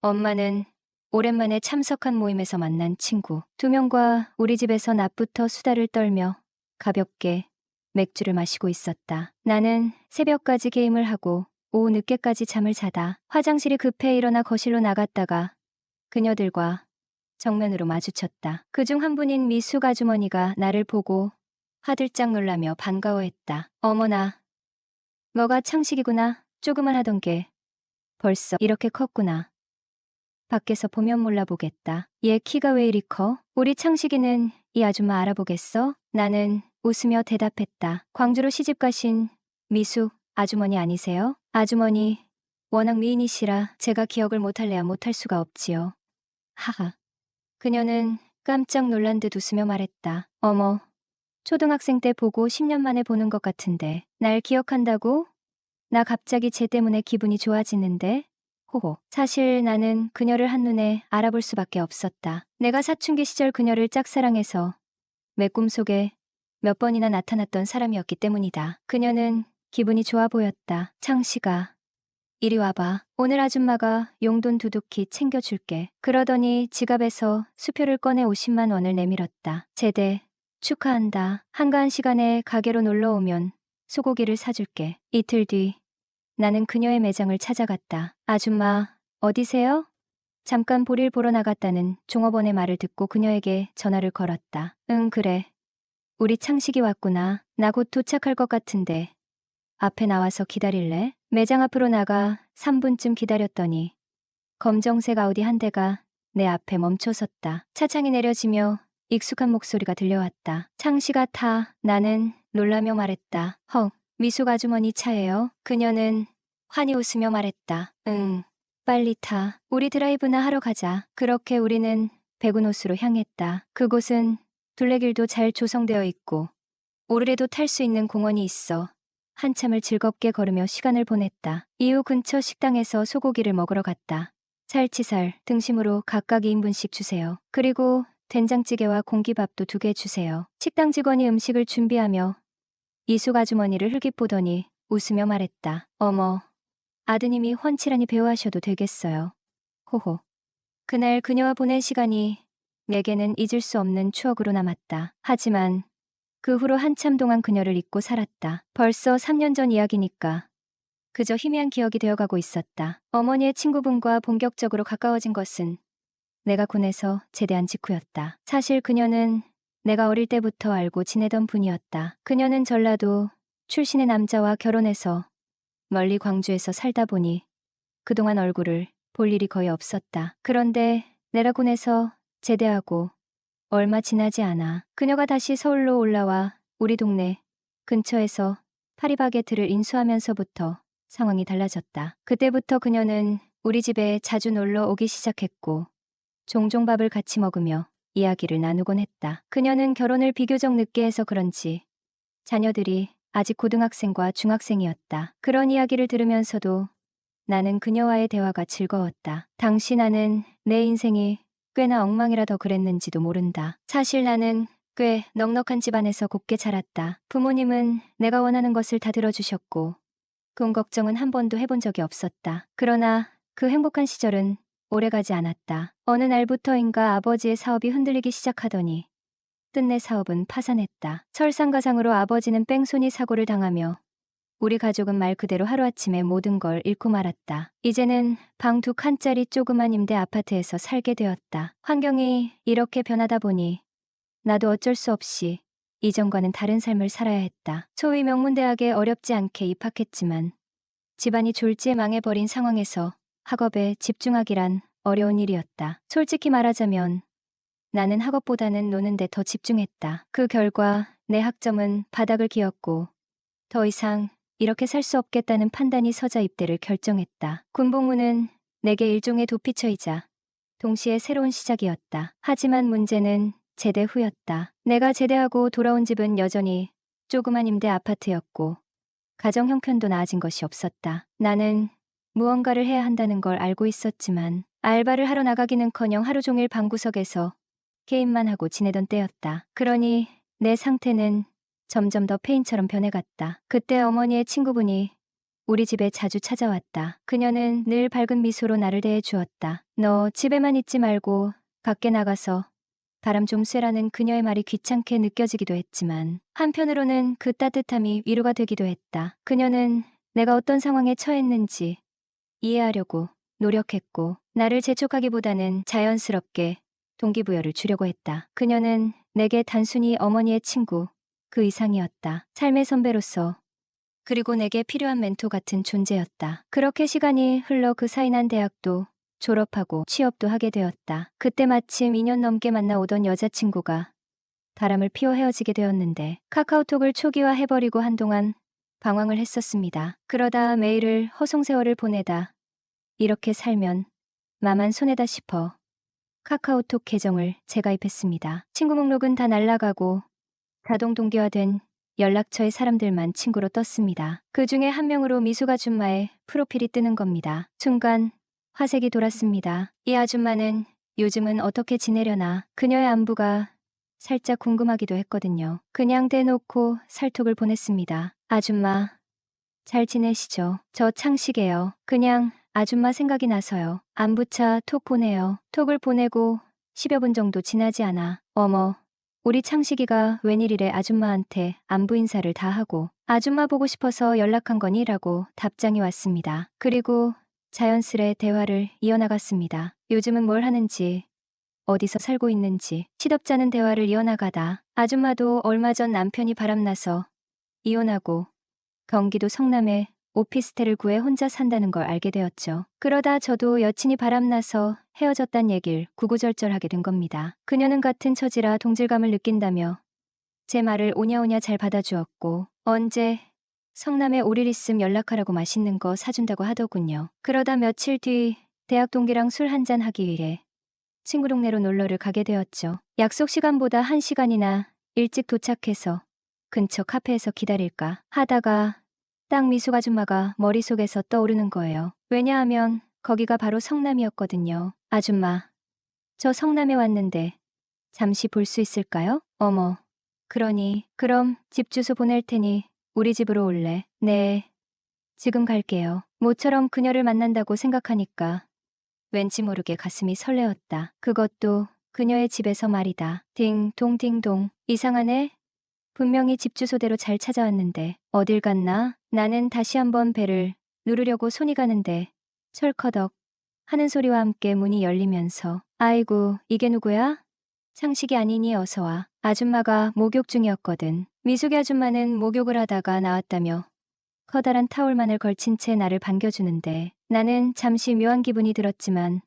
엄마는 오랜만에 참석한 모임에서 만난 친구 2명과 우리 집에서 낮부터 수다를 떨며 가볍게 맥주를 마시고 있었다. 나는 새벽까지 게임을 하고 오후 늦게까지 잠을 자다 화장실이 급해 일어나 거실로 나갔다가 그녀들과 정면으로 마주쳤다. 그중 한 분인 미숙 아주머니가 나를 보고 화들짝 놀라며 반가워했다. 어머나, 너가 창식이구나. 조그만 하던 게 벌써 이렇게 컸구나. 밖에서 보면 몰라보겠다. 얘 키가 왜 이리 커? 우리 창식이는 이 아줌마 알아보겠어? 나는 웃으며 대답했다. 광주로 시집가신 미숙 아주머니 아니세요? 아주머니, 워낙 미인이시라 제가 기억을 못할래야 못할 수가 없지요. 하하. 그녀는 깜짝 놀란 듯 웃으며 말했다. 어머, 초등학생 때 보고 10년 만에 보는 것 같은데 날 기억한다고? 나 갑자기 쟤 때문에 기분이 좋아지는데? 호호. 사실 나는 그녀를 한눈에 알아볼 수밖에 없었다. 내가 사춘기 시절 그녀를 짝사랑해서 내 꿈속에 몇 번이나 나타났던 사람이었기 때문이다. 그녀는 기분이 좋아 보였다. 창식아, 이리 와봐. 오늘 아줌마가 용돈 두둑히 챙겨줄게. 그러더니 지갑에서 수표를 꺼내 50만 원을 내밀었다. 제대, 축하한다. 한가한 시간에 가게로 놀러 오면 소고기를 사줄게. 이틀 뒤 나는 그녀의 매장을 찾아갔다. 아줌마, 어디세요? 잠깐 볼일 보러 나갔다는 종업원의 말을 듣고 그녀에게 전화를 걸었다. 응, 그래. 우리 창식이 왔구나. 나 곧 도착할 것 같은데 앞에 나와서 기다릴래? 매장 앞으로 나가 3분쯤 기다렸더니 검정색 아우디 한 대가 내 앞에 멈춰섰다. 차창이 내려지며 익숙한 목소리가 들려왔다. 창식아 타. 나는 놀라며 말했다. 헉, 미숙 아주머니 차예요? 그녀는 환히 웃으며 말했다. 응, 빨리 타. 우리 드라이브나 하러 가자. 그렇게 우리는 백운호수로 향했다. 그곳은 둘레길도 잘 조성되어 있고 오르래도 탈 수 있는 공원이 있어 한참을 즐겁게 걸으며 시간을 보냈다. 이후 근처 식당에서 소고기를 먹으러 갔다. 살치살, 등심으로 각각 2인분씩 주세요. 그리고 된장찌개와 공기밥도 2개 주세요. 식당 직원이 음식을 준비하며 이숙 아주머니를 흘깃보더니 웃으며 말했다. 어머, 아드님이 훤칠하니 배우하셔도 되겠어요. 호호. 그날 그녀와 보낸 시간이 내게는 잊을 수 없는 추억으로 남았다. 하지만 그 후로 한참 동안 그녀를 잊고 살았다. 벌써 3년 전 이야기니까 그저 희미한 기억이 되어가고 있었다. 어머니의 친구분과 본격적으로 가까워진 것은 내가 군에서 제대한 직후였다. 사실 그녀는 내가 어릴 때부터 알고 지내던 분이었다. 그녀는 전라도 출신의 남자와 결혼해서 멀리 광주에서 살다 보니 그동안 얼굴을 볼 일이 거의 없었다. 그런데 내가 군에서 제대하고 얼마 지나지 않아 그녀가 다시 서울로 올라와 우리 동네 근처에서 파리바게트를 인수하면서부터 상황이 달라졌다. 그때부터 그녀는 우리 집에 자주 놀러 오기 시작했고 종종 밥을 같이 먹으며 이야기를 나누곤 했다. 그녀는 결혼을 비교적 늦게 해서 그런지 자녀들이 아직 고등학생과 중학생이었다. 그런 이야기를 들으면서도 나는 그녀와의 대화가 즐거웠다. 당시 나는 내 인생이 꽤나 엉망이라 더 그랬는지도 모른다. 사실 나는 꽤 넉넉한 집안에서 곱게 자랐다. 부모님은 내가 원하는 것을 다 들어주셨고 돈 걱정은 한 번도 해본 적이 없었다. 그러나 그 행복한 시절은 오래가지 않았다. 어느 날부터인가 아버지의 사업이 흔들리기 시작하더니 끝내 사업은 파산했다. 설상가상으로 아버지는 뺑소니 사고를 당하며 우리 가족은 말 그대로 하루아침에 모든 걸 잃고 말았다. 이제는 방 2칸짜리 조그만 임대 아파트에서 살게 되었다. 환경이 이렇게 변하다 보니 나도 어쩔 수 없이 이전과는 다른 삶을 살아야 했다. 소위 명문대학에 어렵지 않게 입학했지만 집안이 졸지에 망해버린 상황에서 학업에 집중하기란 어려운 일이었다. 솔직히 말하자면 나는 학업보다는 노는 데 더 집중했다. 그 결과 내 학점은 바닥을 기었고 더 이상 이렇게 살 수 없겠다는 판단이 서자 입대를 결정했다. 군복무는 내게 일종의 도피처이자 동시에 새로운 시작이었다. 하지만 문제는 제대 후였다. 내가 제대하고 돌아온 집은 여전히 조그만 임대 아파트였고 가정 형편도 나아진 것이 없었다. 나는 무언가를 해야 한다는 걸 알고 있었지만 알바를 하러 나가기는커녕 하루 종일 방구석에서 게임만 하고 지내던 때였다. 그러니 내 상태는 점점 더 폐인처럼 변해갔다. 그때 어머니의 친구분이 우리 집에 자주 찾아왔다. 그녀는 늘 밝은 미소로 나를 대해 주었다. 너 집에만 있지 말고 밖에 나가서 바람 좀 쐬라는 그녀의 말이 귀찮게 느껴지기도 했지만 한편으로는 그 따뜻함이 위로가 되기도 했다. 그녀는 내가 어떤 상황에 처했는지 이해하려고 노력했고 나를 재촉하기보다는 자연스럽게 동기부여를 주려고 했다. 그녀는 내게 단순히 어머니의 친구, 그 이상이었다. 삶의 선배로서 그리고 내게 필요한 멘토 같은 존재였다. 그렇게 시간이 흘러 그 사이 난 대학도 졸업하고 취업도 하게 되었다. 그때 마침 2년 넘게 만나오던 여자친구가 바람을 피워 헤어지게 되었는데 카카오톡을 초기화해버리고 한동안 방황을 했었습니다. 그러다 메일을 허송세월을 보내다 이렇게 살면 마만 손해다 싶어 카카오톡 계정을 재가입했습니다. 친구 목록은 다 날라가고 자동 동기화된 연락처의 사람들만 친구로 떴습니다. 그 중에 한 명으로 미숙 아줌마의 프로필이 뜨는 겁니다. 순간 화색이 돌았습니다. 이 아줌마는 요즘은 어떻게 지내려나 그녀의 안부가 살짝 궁금하기도 했거든요. 그냥 대놓고 살톡을 보냈습니다. 아줌마, 잘 지내시죠? 저 창식이에요. 그냥 아줌마 생각이 나서요. 안부차 톡 보내요. 톡을 보내고 10여 분 정도 지나지 않아. 어머, 우리 창식이가 웬일이래 아줌마한테 안부 인사를 다 하고 아줌마 보고 싶어서 연락한 거니라고 답장이 왔습니다. 그리고 자연스레 대화를 이어나갔습니다. 요즘은 뭘 하는지, 어디서 살고 있는지 시덥잖은 대화를 이어나가다 아줌마도 얼마 전 남편이 바람나서 이혼하고 경기도 성남에 오피스텔을 구해 혼자 산다는 걸 알게 되었죠. 그러다 저도 여친이 바람나서 헤어졌단 얘길 구구절절하게 된 겁니다. 그녀는 같은 처지라 동질감을 느낀다며 제 말을 오냐오냐 잘 받아주었고 언제 성남에 올 일 있음 연락하라고 맛있는 거 사준다고 하더군요. 그러다 며칠 뒤 대학 동기랑 술 한잔 하기 위해 친구 동네로 놀러를 가게 되었죠. 약속 시간보다 1시간이나 일찍 도착해서 근처 카페에서 기다릴까 하다가 딱 미숙 아줌마가 머릿속에서 떠오르는 거예요. 왜냐하면 거기가 바로 성남이었거든요. 아줌마, 저 성남에 왔는데 잠시 볼 수 있을까요? 어머, 그러니 그럼 집 주소 보낼 테니 우리 집으로 올래? 네, 지금 갈게요. 모처럼 그녀를 만난다고 생각하니까 왠지 모르게 가슴이 설레었다. 그것도 그녀의 집에서 말이다. 딩동 딩동. 이상하네. 분명히 집 주소대로 잘 찾아왔는데 어딜 갔나? 나는 다시 한번 벨을 누르려고 손이 가는데 철커덕 하는 소리와 함께 문이 열리면서 아이고 이게 누구야? 창식이 아니니 어서 와. 아줌마가 목욕 중이었거든. 미숙이 아줌마는 목욕을 하다가 나왔다며 커다란 타올만을 걸친 채 나를 반겨주는데 나는 잠시 묘한 기분이 들었지만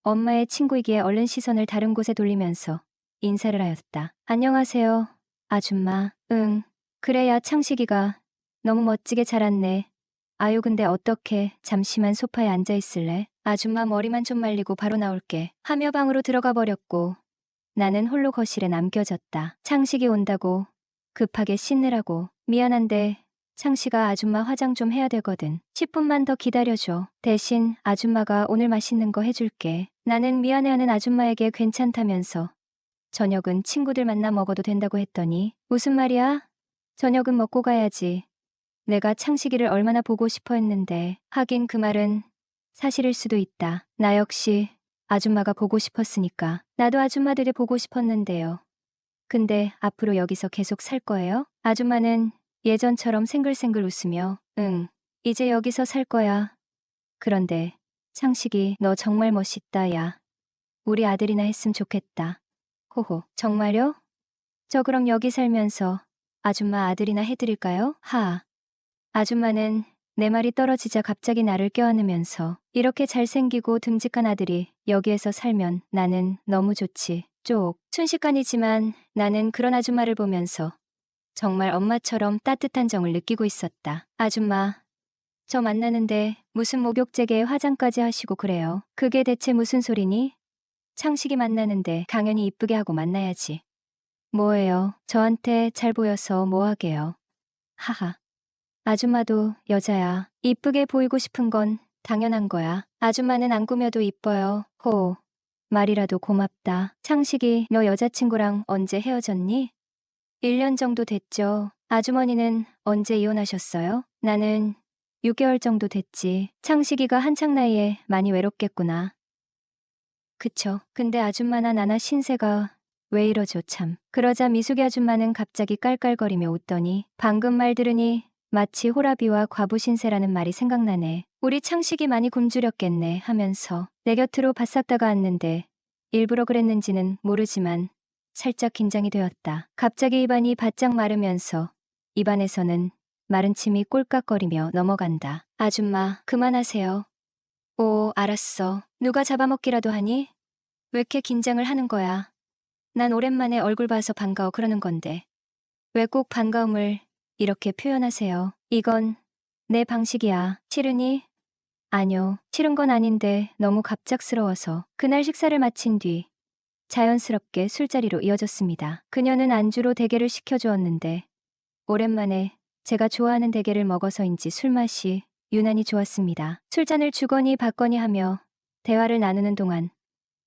엄마의 친구이기에 얼른 시선을 다른 곳에 돌리면서 인사를 하였다. 안녕하세요. 아줌마. 응. 그래야 창식이가 너무 멋지게 자랐네. 아유 근데 어떻게 잠시만 소파에 앉아 있을래? 아줌마 머리만 좀 말리고 바로 나올게. 하며 방으로 들어가 버렸고 나는 홀로 거실에 남겨졌다. 창식이 온다고 급하게 씻느라고 미안한데 창식아 아줌마 화장 좀 해야 되거든. 10분만 더 기다려줘. 대신 아줌마가 오늘 맛있는 거 해줄게. 나는 미안해하는 아줌마에게 괜찮다면서 저녁은 친구들 만나 먹어도 된다고 했더니 무슨 말이야? 저녁은 먹고 가야지. 내가 창식이를 얼마나 보고 싶어 했는데 하긴 그 말은 사실일 수도 있다. 나 역시 아줌마가 보고 싶었으니까 나도 아줌마들이 보고 싶었는데요. 근데 앞으로 여기서 계속 살 거예요? 아줌마는 예전처럼 생글생글 웃으며 응, 이제 여기서 살 거야. 그런데 창식이 너 정말 멋있다 야. 우리 아들이나 했으면 좋겠다. 호호, 정말요? 저 그럼 여기 살면서 아줌마 아들이나 해드릴까요? 하. 아줌마는 내 말이 떨어지자 갑자기 나를 껴안으면서 이렇게 잘생기고 듬직한 아들이 여기에서 살면 나는 너무 좋지. 쪽. 순식간이지만 나는 그런 아줌마를 보면서 정말 엄마처럼 따뜻한 정을 느끼고 있었다. 아줌마, 저 만나는데 무슨 목욕제계에 화장까지 하시고 그래요. 그게 대체 무슨 소리니? 창식이 만나는데 당연히 이쁘게 하고 만나야지. 뭐예요? 저한테 잘 보여서 뭐하게요. 하하. 아줌마도 여자야. 이쁘게 보이고 싶은 건 당연한 거야. 아줌마는 안 꾸며도 이뻐요. 호. 말이라도 고맙다. 창식이 너 여자친구랑 언제 헤어졌니? 1년 정도 됐죠. 아주머니는 언제 이혼하셨어요? 나는 6개월 정도 됐지. 창식이가 한창 나이에 많이 외롭겠구나. 그쵸. 근데 아줌마나 나나 신세가 왜 이러죠 참. 그러자 미숙이 아줌마는 갑자기 깔깔거리며 웃더니 방금 말 들으니 마치 호라비와 과부 신세라는 말이 생각나네. 우리 창식이 많이 굶주렸겠네 하면서 내 곁으로 바싹 다가왔는데 일부러 그랬는지는 모르지만 살짝 긴장이 되었다. 갑자기 입안이 바짝 마르면서 입안에서는 마른 침이 꼴깍거리며 넘어간다. 아줌마 그만하세요. 오 알았어. 누가 잡아먹기라도 하니? 왜 이렇게 긴장을 하는 거야? 난 오랜만에 얼굴 봐서 반가워 그러는 건데. 왜 꼭 반가움을 이렇게 표현하세요? 이건 내 방식이야. 싫으니? 아뇨, 싫은 건 아닌데 너무 갑작스러워서. 그날 식사를 마친 뒤 자연스럽게 술자리로 이어졌습니다. 그녀는 안주로 대게를 시켜주었는데 오랜만에 제가 좋아하는 대게를 먹어서인지 술맛이 유난히 좋았습니다. 술잔을 주거니 받거니 하며 대화를 나누는 동안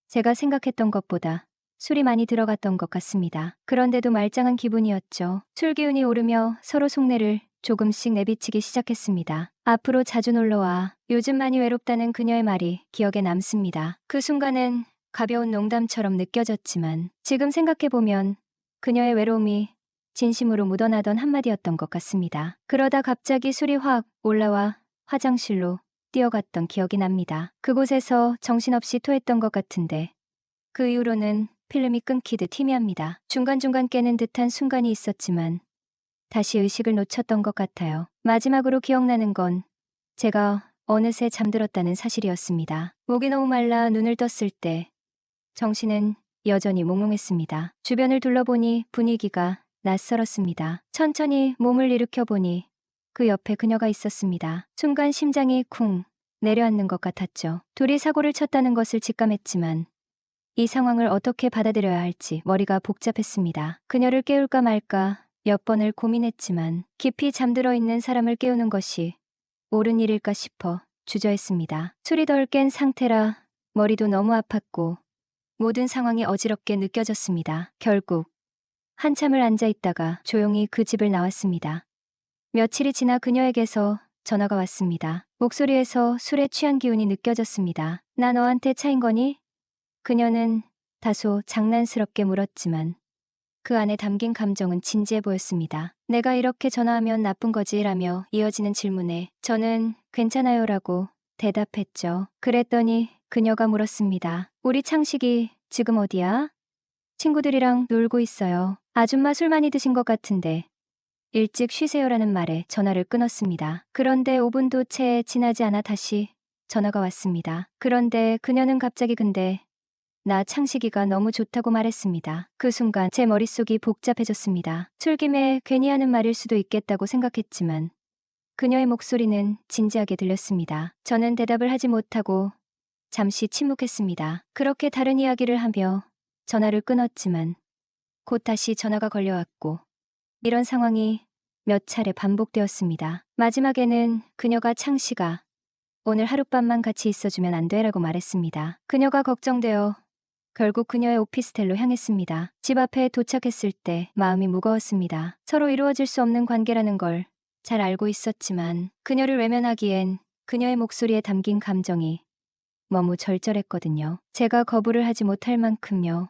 제가 생각했던 것보다 술이 많이 들어갔던 것 같습니다. 그런데도 말짱한 기분이었죠. 술 기운이 오르며 서로 속내를 조금씩 내비치기 시작했습니다. 앞으로 자주 놀러와. 요즘 많이 외롭다는 그녀의 말이 기억에 남습니다. 그 순간은 가벼운 농담처럼 느껴졌지만 지금 생각해보면 그녀의 외로움이 진심으로 묻어나던 한마디였던 것 같습니다. 그러다 갑자기 술이 확 올라와 화장실로 뛰어갔던 기억이 납니다. 그곳에서 정신없이 토했던 것 같은데 그 이후로는 필름이 끊기듯 희미합니다. 중간중간 깨는 듯한 순간이 있었지만 다시 의식을 놓쳤던 것 같아요. 마지막으로 기억나는 건 제가 어느새 잠들었다는 사실이었습니다. 목이 너무 말라 눈을 떴을 때 정신은 여전히 몽롱했습니다. 주변을 둘러보니 분위기가 낯설었습니다. 천천히 몸을 일으켜보니 그 옆에 그녀가 있었습니다. 순간 심장이 쿵 내려앉는 것 같았죠. 둘이 사고를 쳤다는 것을 직감했지만 이 상황을 어떻게 받아들여야 할지 머리가 복잡했습니다. 그녀를 깨울까 말까 몇 번을 고민했지만 깊이 잠들어 있는 사람을 깨우는 것이 옳은 일일까 싶어 주저했습니다. 술이 덜 깬 상태라 머리도 너무 아팠고 모든 상황이 어지럽게 느껴졌습니다. 결국 한참을 앉아 있다가 조용히 그 집을 나왔습니다. 며칠이 지나 그녀에게서 전화가 왔습니다. 목소리에서 술에 취한 기운이 느껴졌습니다. 나 너한테 차인 거니? 그녀는 다소 장난스럽게 물었지만 그 안에 담긴 감정은 진지해 보였습니다. 내가 이렇게 전화하면 나쁜 거지? 라며 이어지는 질문에 저는 괜찮아요 라고 대답했죠. 그랬더니 그녀가 물었습니다. 우리 창식이 지금 어디야? 친구들이랑 놀고 있어요. 아줌마 술 많이 드신 것 같은데 일찍 쉬세요라는 말에 전화를 끊었습니다. 그런데 5분도 채 지나지 않아 다시 전화가 왔습니다. 그런데 그녀는 갑자기 근데 나 창식이가 너무 좋다고 말했습니다. 그 순간 제 머릿속이 복잡해졌습니다. 술김에 괜히 하는 말일 수도 있겠다고 생각했지만 그녀의 목소리는 진지하게 들렸습니다. 저는 대답을 하지 못하고 잠시 침묵했습니다. 그렇게 다른 이야기를 하며 전화를 끊었지만 곧 다시 전화가 걸려왔고 이런 상황이 몇 차례 반복되었습니다. 마지막에는 그녀가 창식아, 오늘 하룻밤만 같이 있어주면 안 돼라고 말했습니다. 그녀가 걱정되어 결국 그녀의 오피스텔로 향했습니다. 집 앞에 도착했을 때 마음이 무거웠습니다. 서로 이루어질 수 없는 관계라는 걸 잘 알고 있었지만 그녀를 외면하기엔 그녀의 목소리에 담긴 감정이 너무 절절했거든요. 제가 거부를 하지 못할 만큼요.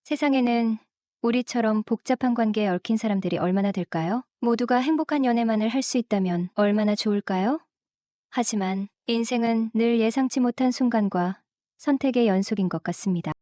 세상에는 우리처럼 복잡한 관계에 얽힌 사람들이 얼마나 될까요? 모두가 행복한 연애만을 할 수 있다면 얼마나 좋을까요? 하지만 인생은 늘 예상치 못한 순간과 선택의 연속인 것 같습니다.